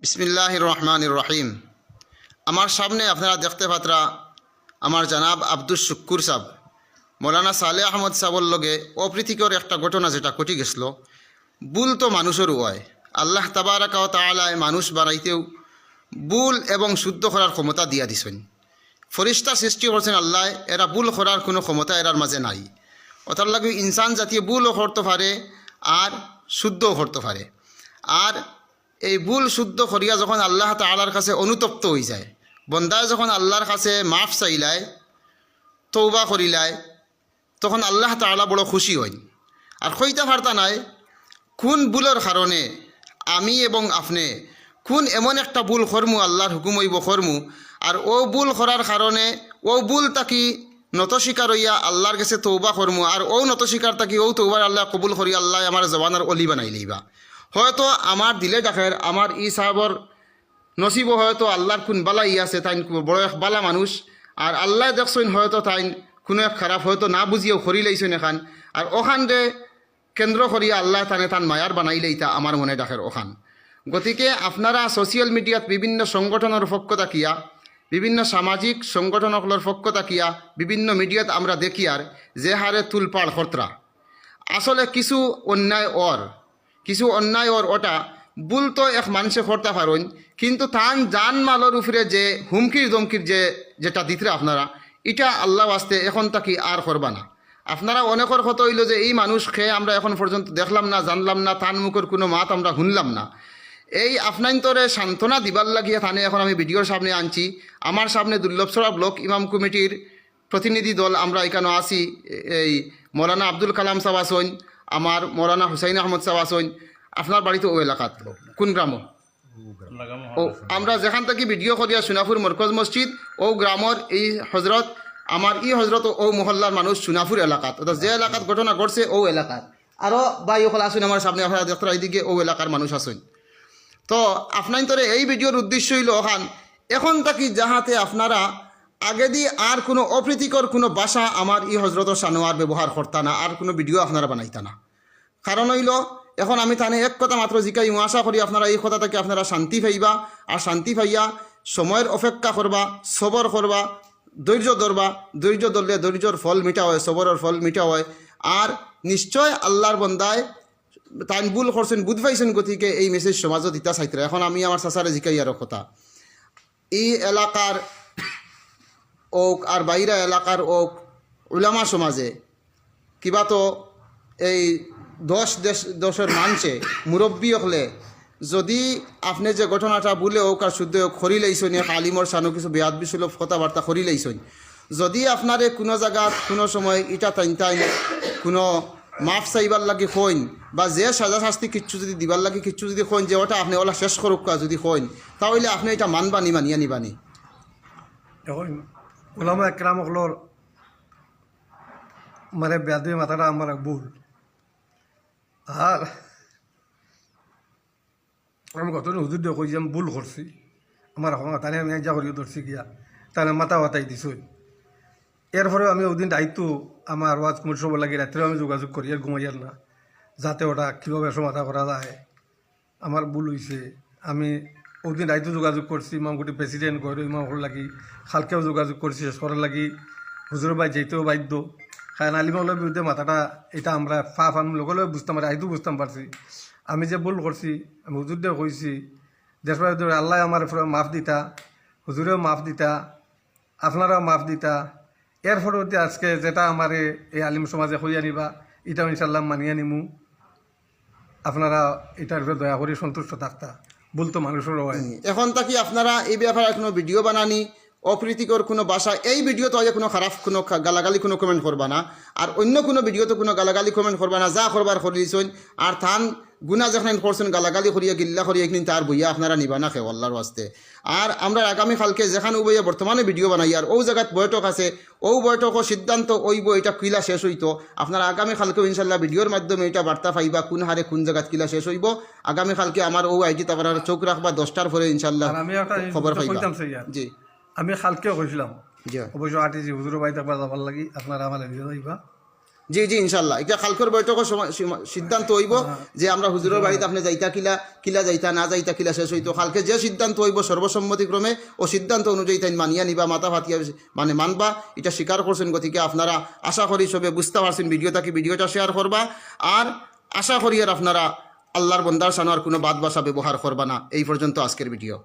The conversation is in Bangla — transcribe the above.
বিসমিল্লাহির রহমানির রহিম। আমার সামনে আপনারা দেখতে পাত্রা আমার জানাব আব্দুল শুক্কুর সাহেব মৌলানা সালেহ আহমদ সাহেবর লগে অপ্রীতিকর একটা ঘটনা যেটা ঘটি গেছিল। ভুল তো মানুষেরও হয়। আল্লাহ তাবারাকা ওয়া তাআলা মানুষ বানাইতেও ভুল এবং শুদ্ধ করার ক্ষমতা দিয়া দিছেন। ফরিস্তা সৃষ্টি করছেন আল্লাহ, এরা ভুল করার কোনো ক্ষমতা এরার মাঝে নাই। ওটার লাগে ইনসান জাতীয় ভুলও করতে পারে আর শুদ্ধও করতে পারে। আর এই ভুল শুদ্ধ করিয়া যখন আল্লাহ তাআলার কাছে অনুতপ্ত হয়ে যায়, বন্দায় যখন আল্লাহর কাছে মাফ চাইলায়, তৌবা করিলায়, তখন আল্লাহ তাআলা বড় খুশি হইন। আর কইতে পারতা নাই কোন ভুলের কারণে আমি এবং আপনি কোন এমন একটা ভুল করমু, আল্লাহর হুকুম হইব করমু, আর ও ভুল করার কারণে ও ভুল তাকি নত স্বীকার হইয়া আল্লাহর কাছে তৌবা করমু, আর ও নত স্বীকার তাকি ও তৌবার আল্লাহ কবুল করি আল্লাহ আমার জবানের অলি বানাই লইবা। হয়তো আমার দিলে ডাকের আমার ই সাহাবর নসিব, হয়তো আল্লাহর কোন বালা ই আছে, তাই বড় এক বালা মানুষ, আর আল্লাহ দেখছেন হয়তো তাই কোনো এক খারাপ হয়তো না বুঝিয়েও খরি লাইছেন এখান, আর ওখান রে কেন্দ্র করিয়া আল্লাহ তানে তান মায়ার বানাইলেই তা আমার মনে ডাকের ওখান। গতিকে আপনারা সোশিয়াল মিডিয়াত বিভিন্ন সংগঠনের পক্ষ থাকিয়া, বিভিন্ন সামাজিক সংগঠনগুলোর পক্ষ থাকিয়া বিভিন্ন মিডিয়াত আমরা দেখি আর যে হারে তুলপাড় খরতরা, আসলে কিছু অন্যায় ওর ওটা ভুল তো এক মানুষে করতে পারেন, কিন্তু তান জান মালের উপরে যে হুমকির দমকির যেটা দিতরা আপনারা, এটা আল্লাহ আসতে এখন তাকি আর করবা না। আপনারা অনেকের কথা হইল যে এই মানুষ খেয়ে আমরা এখন পর্যন্ত দেখলাম না, জানলাম না, তান মুখের কোনো মাত আমরা শুনলাম না। এই আপনাইন্তরে সান্ত্বনা দিবার লাগিয়ে থানে এখন আমি ভিডিওর সামনে আনছি। আমার সামনে দুর্লভছড়া ব্লক ইমাম কমিটির প্রতিনিধি দল আমরা এখানে আসি। এই মৌলানা আব্দুল কালাম সাহেব আসইন, আমার মৌলানা হুসাইন আহমদ সাহেব আসইন। আপনার বাড়িতে ও এলাকাত কোন গ্রাম? ও আমরা যেখান থেকে ভিডিও করিয়া সুনাফুর মরকজ মসজিদ ও গ্রামের এই হজরত, আমার ই হজরত ও মহল্লার মানুষ সুনাফুর এলাকাত, অর্থাৎ যে এলাকাত ঘটনা ঘটছে ও এলাকাত। আরও বাই ওখানে আসুন আমার সামনে, আপনারা দেখতে এইদিকে ও এলাকার মানুষ আসুন। তো আপনার তোরে এই ভিডিওর উদ্দেশ্য হইল এখন থাকি যাহাতে আপনারা আগে দিয়ে আর কোনো অপ্রীতিকর কোনো ভাষা আমার ই হজরত সানোয়ার ব্যবহার করতা না, আর কোনো ভিডিও আপনারা বানাইতা না। কারণ হইল এখন আমি তানে এক কথা মাত্র জিকাই আশা করি আপনারা এই কথা থেকে আপনারা শান্তি পাইবা, আর শান্তি পাইয়া সময়ের অপেক্ষা করবা, সবর করবা, ধৈর্য ধরবা। ধৈর্য ধরলে ধৈর্যর ফল মিঠা হয়, সবরের ফল মিঠা হয়। আর নিশ্চয় আল্লাহর বন্দায় তাই ভুল করছেন, বুধ পাইছেন, গতিকে এই মেসেজ সমাজত ইতা চাইতে। এখন আমি আমার চাচারে জিকাই আর কথা, এই এলাকার ওক আর বাইরা এলাকার ওক উলামা সমাজে কিবা তো এই দশের মানুষে মুরব্বী হলে যদি আপনি যে ঘটনাটা বলে ওক আর শুদ্ধ খরি লাইছেন, এক আলিমর সানো কিছু বেয়াদবি সুলভ কথাবার্তা খরি লাইছেন, যদি আপনারে কোনো জায়গাত কোনো সময় এটা তাই কোনো মাফ চাইবার লাগে হইন, বা যে সাজা শাস্তি কিচ্ছু যদি দিবার লাগে কিচ্ছু যদি হইন, যে ওটা আপনি ওলা শেষ করুক যদি হইন, তাহলে আপনি এটা মানবানি, মানিয়া নিবানি। এখন ওলামা একরামকলর মানে বেয়াদবি মাথাটা আমার ভুল। আর আমি কতদিন হুজুর দিয়ে কই যে আমি ভুল করছি, আমার এখন তাহলে আমি যা করি ধরছি গিয়া তাহলে মাথা বাতাই দিছই। এরপরেও আমি ওদিন দায়িত্ব আমার ওয়াজ কমিটি সব লাগে রাত্রেও আমি যোগাযোগ করি আর ঘুমাইয়ার না, যাতে ওটা কীভাবে সমাধা করা যায়। আমার ভুল হয়েছে, আমি ওদিন দায়িত্ব যোগাযোগ করছি ইমামকুটি প্রেসিডেন্ট করে ইমামগুলো লাগি, খালকেও যোগাযোগ করছি, শেষ করার লাগি হুজুর ভাই যেতেও বাধ্য। কারণ আলিমাগুলোর বিরুদ্ধে মাথাটা এটা আমরা আমি লগলে বুঝতাম পারি, আইতো বুঝতাম পারছি আমি যে ভুল করছি। আমি হুজুর দিয়ে কইছি দেশবাই আল্লাহ আমার মাফ দিতা, হুজুরেও মাফ দিতা, আপনারাও মাফ দিতা। এর ফলতে আজকে যেটা আমার এই আলিম সমাজে হইয়া নিবা, এটাও ইনশাল্লাহ মানিয়ে নিমু। আপনারা এটার উপরে দয়া করে সন্তুষ্ট থাকতা, বলতো মানুষেরও হয়। এখন তাকি আপনারা এই ব্যাপারে কোনো ভিডিও বানানি, অপ্রীতিকর কোনো ভাষা, এই ভিডিও তো কোনো খারাপ কোনো গালাগালি কোনো কমেন্ট করবা না, আর অন্য কোনো ভিডিওতে কোনো গালাগালি কমেন্ট করবা না, যা করবার করিয়েছেন। আর থান গুনা যখন করছেন গালাগালি করিয়া গিল্লা করিয়া একদিন তার বইয়া আপনারা নিবা না খেয়ে আল্লাহর ওয়াস্তে। আর আমরা আগামীকালকে যেখানে বইয়া বর্তমানে ভিডিও বানাই আর ও জায়গাত বৈঠক আছে, ও বৈঠকও সিদ্ধান্ত ওইব এটা কিলা শেষ হইতো। আপনারা আগামীকালকেও ইনশাল্লাহ ভিডিওর মাধ্যমে এটা বার্তা পাইবা কোন হারে কোন জায়গাত কিলা শেষ হইব। আগামীকালকে আমার ও আইটি তারপর চোখ রাখবা 10টার পরে ইনশাল্লাহ খবর পাইবা। জি আমি খালকেও কইছিলাম অবশ্য আর্টিসি হুজুর বাড়ি থাকবার যাবার লাগি, আপনারা আমার যাইবা জি জি ইনশাল্লাহ এটা কালকের বৈঠকের সময় সিদ্ধান্ত হইব যে আমরা হুজুরের বাড়িতে আপনি যাইতা কিলা কিলা যাইতা না যাইতা কিলা শেষ হইতো কালকে যে সিদ্ধান্ত হইব সর্বসম্মতিক্রমে ও সিদ্ধান্ত অনুযায়ী তাই মানিয়া নিবা মাথা ফাতিয়া মানে মানবা এটা স্বীকার করছেন গতিকে আপনারা আশা করি সবে বুঝতে পারছেন ভিডিওটা শেয়ার করবা আর আশা করি আর আপনারা আল্লাহর বন্দার সানোয়ার কোনো বাদ বাসা ব্যবহার করবা না। এই পর্যন্ত আজকের ভিডিও।